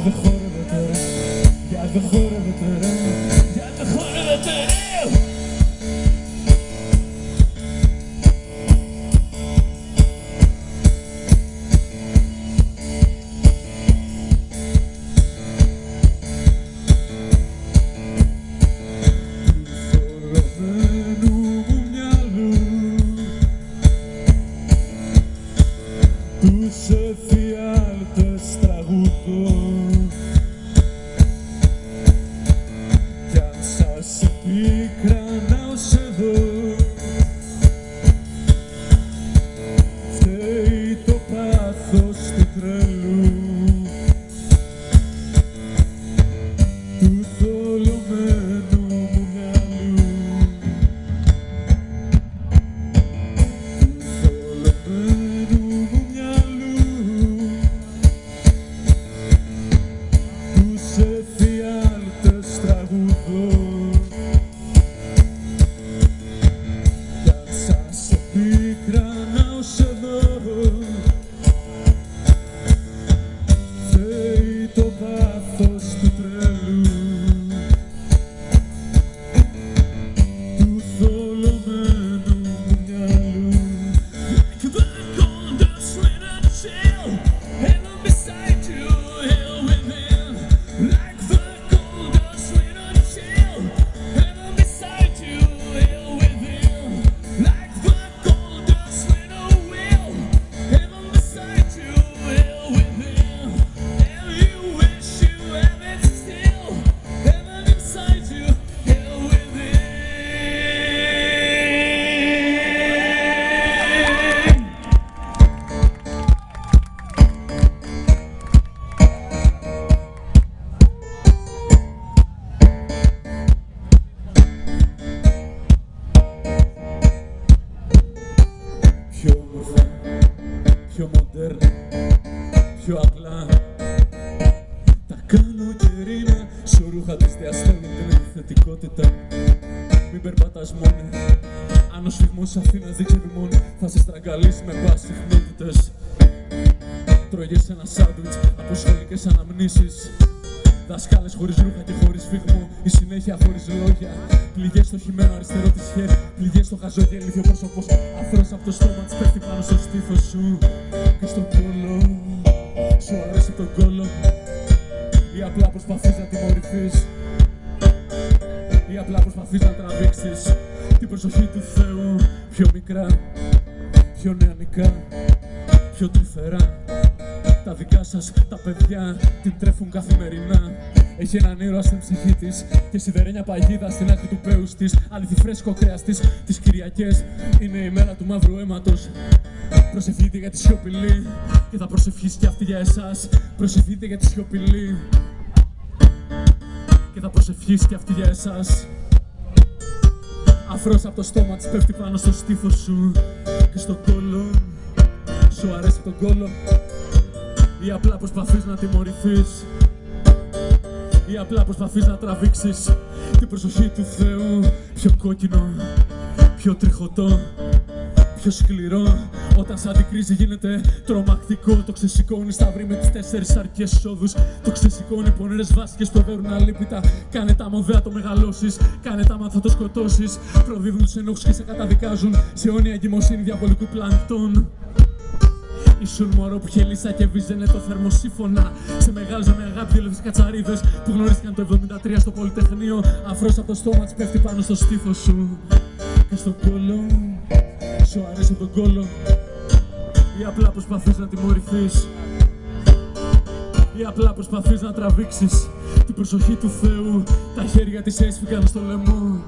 δεν χόρευεται ρε, για δεν χόρευεται ρε, για δεν χόρευεται ρε. Τους εφιάλτες τραγουδώ κι αν σας επικρανάω σε δω, φταίει το πάθος του τρελού, του θολωμένου μου μυαλού, του θολωμένου μου μυαλού. Τους εφιάλτες τραγουδώ κι αν σας επικρανάω σε δω, φταίει το βάθος του τρελού, του θολωμένου μου μυαλού. Like the cold dust when I chill, and I'm beside you, hell within. Like the cold dust when I chill, and I'm beside you, hell within. Like the cold dust when I will, and I'm beside you, hell within. And you wish you have it still, and I'm inside you, hell within. Πιο όμορφα, πιο μοντέρνα, πιο απλά τα καλοκαιρινά σου ρούχα της διαστέλνουν την επιθετικότητα. Μην περπατάς μόνη, αν ο σφιγμός Αθήνας δεν ξεβημώνει, θα σε στραγγαλίσει με πάσης συχνότητες. Τρώγες ένα σάντουιτς από σχολικές αναμνήσεις, δασκάλες χωρίς ρούχα και χωρίς φυγμό, η συνέχεια χωρίς λόγια. Πληγές στο χυμένο αριστερό της χέρι, πληγές στο χαζό και ηλίθιο πρόσωπος. Αφρός από το στόμα της πέφτει πάνω στο στήθος σου και στον κόλο. Σου αρέσει τον κόλο ή απλά προσπαθείς να τιμωρηθείς, ή απλά προσπαθείς να τραβήξεις την προσοχή του Θεού πιο μικρά, πιο νεανικά, πιο τρυφερά. Τα δικά σας τα παιδιά την τρέφουν καθημερινά. Έχει έναν ήρωα στην ψυχή της και σιδερένια παγίδα στην άκρη του πέους της. Αληθι φρέσκο κρέας της, τις Κυριακές είναι η μέρα του μαύρου αίματος. Προσευχείτε για τη σιωπηλή και θα προσευχήσει κι αυτή για εσάς. Προσευχείτε για τη σιωπηλή και θα προσευχήσει κι αυτή για εσάς. Αφρός από το στόμα της πέφτει πάνω στο στήθος σου και στο κόλο. Σου αρέσει τον κόλο ή απλά προσπαθείς να τιμωρηθείς, ή απλά προσπαθείς να τραβήξεις την προσοχή του Θεού πιο κόκκινο, πιο τριχωτό, πιο σκληρό. Όταν σ' αντικρίζει γίνεται τρομακτικό. Το ξεσηκώνει σταυρί με τις 4 αρκές εισόδους. Το ξεσηκώνει πονηρές βάσκες που οδεύουν αλίπητα. Κάνε τα μοδέα το μεγαλώσεις, κάνε τα μάθα το σκοτώσεις. Προδίδουν τους ενόχους και σε καταδικάζουν σε αιώνια εγκυμοσύνη διαβολικού πλανκτών. Ήσουν μωρό που χελίσα και βίζαινε το θερμοσύφωνα. Σε μεγάλωσα με αγάπη 2 λεπτές κατσαρίδες που γνωρίστηκαν το 73 στο Πολυτεχνείο. Αφρός από το στόμα της πέφτει πάνω στο στήθος σου και στο κόλο. Σου αρέσει τον κόλο ή απλά προσπαθείς να τιμωρηθείς, ή απλά προσπαθείς να τραβήξεις την προσοχή του Θεού. Τα χέρια της έσφυγαν στο λαιμό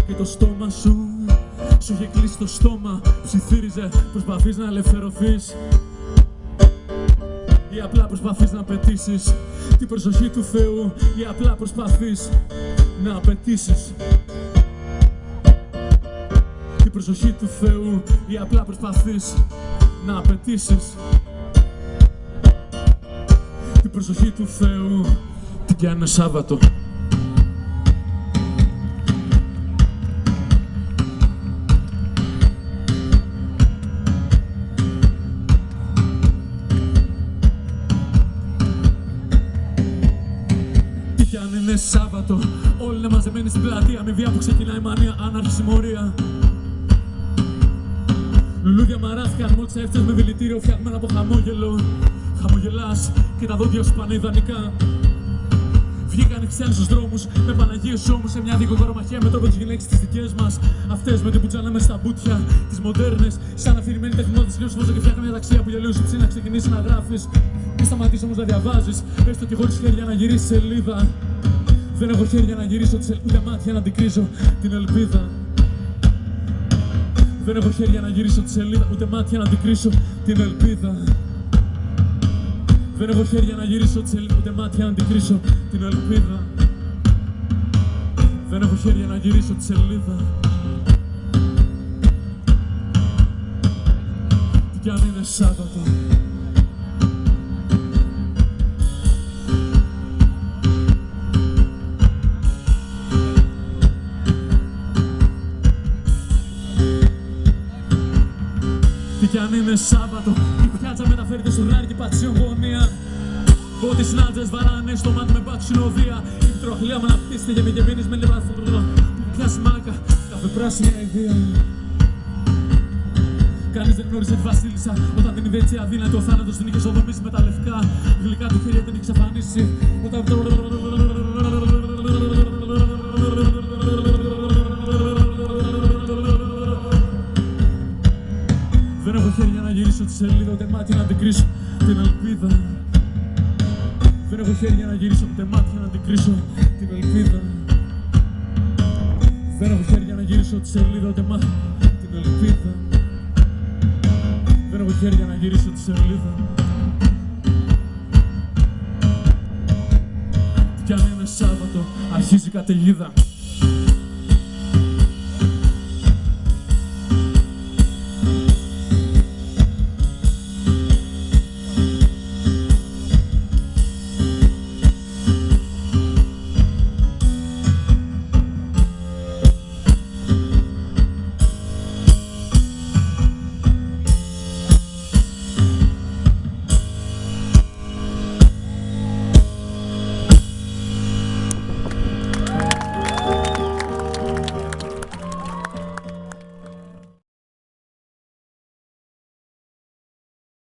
και το στόμα σου σου είχε κλείσει το στόμα. Ψιθύριζε, προσπαθείς να ελευθερωθείς, ή απλά προσπαθείς να απαιτήσεις την προσοχή του Θεού, ή απλά προσπαθείς να απαιτήσεις την προσοχή του Θεού, ή απλά προσπαθείς να απαιτήσεις την προσοχή του Θεού. Τι κι αν είναι Σάββατο. Κι αν είναι Σάββατο, όλοι είναι μαζεμένοι στην πλατεία. Με βία που ξεκινάει μανία, άναρχη συμμορία. Λουλούδια μαράθηκαν μόλις έφτιας με δηλητήριο φτιαγμένο από χαμόγελο. Χαμογελάς και τα δόντια σου πάνε ιδανικά. Βγήκαν οι ξένοι στους δρόμους με Παναγίες ώμους σε μια δικογορομαχία με τρόπο τις γυναίκες τις δικές μας. Αυτές με την πουτζάνα μες στα μπουτια, τις μοντέρνες. Σαν αφηρημένοι τεχνότες λίους φως και φτιάχνουν μια ταξία που γελίους ψή να ξεκινήσει να γράφεις. Μη σταματήσεις όμως να διαβάζεις, έστω και χωρίς χέρια να γυρίσεις σελίδα. Δεν έχω χέρια να γυρίσω τη ούτε μάτια να αντικρίσω την ελπίδα. Δεν έχω χέρια να γυρίσω τη σελίδα, ούτε μάτια να αντικρίσω την ελπίδα. Δεν έχω χέρια να γυρίσω τη σελίδα, ούτε μάτια να αντικρίσω την ελπίδα. Δεν έχω χέρια να γυρίσω τη σελίδα. Τι κι αν είναι Σάββατο. Τι κι αν είναι Σάββατο, η πιάτσα μεταφέρεται στο ράρι και πατσίον γωνία. Πότε συνάντζες βαράνε στο μάτι με μπάτσου συνοδεία. Η πιτροχλία μου αναπτύσσεται και με γεμίνεις με λεπτά μου πιάσει μάκα, καφέ πράσινη αηδία. Κανείς δεν γνώριζε τη βασίλισσα όταν την είδε έτσι αδύνατη. Ο θάνατος την είχε σοδομήσει με τα λευκά γλυκά του χέρια, την είχε εξαφανίσει. Όταν δεν έχω χέρια να γυρίσω τη σελίδα, ούτε μάτια να αντικρίσω την ελπίδα. Δεν έχω χέρια να γυρίσω, ούτε μάτια να αντικρίσω την ελπίδα. Δεν έχω χέρια να γυρίσω τη σελίδα, ούτε μάτια την ελπίδα. Δεν έχω χέρια να γυρίσω τη σελίδα. Τι κι αν είναι Σάββατο, αρχίζει η καταιγίδα.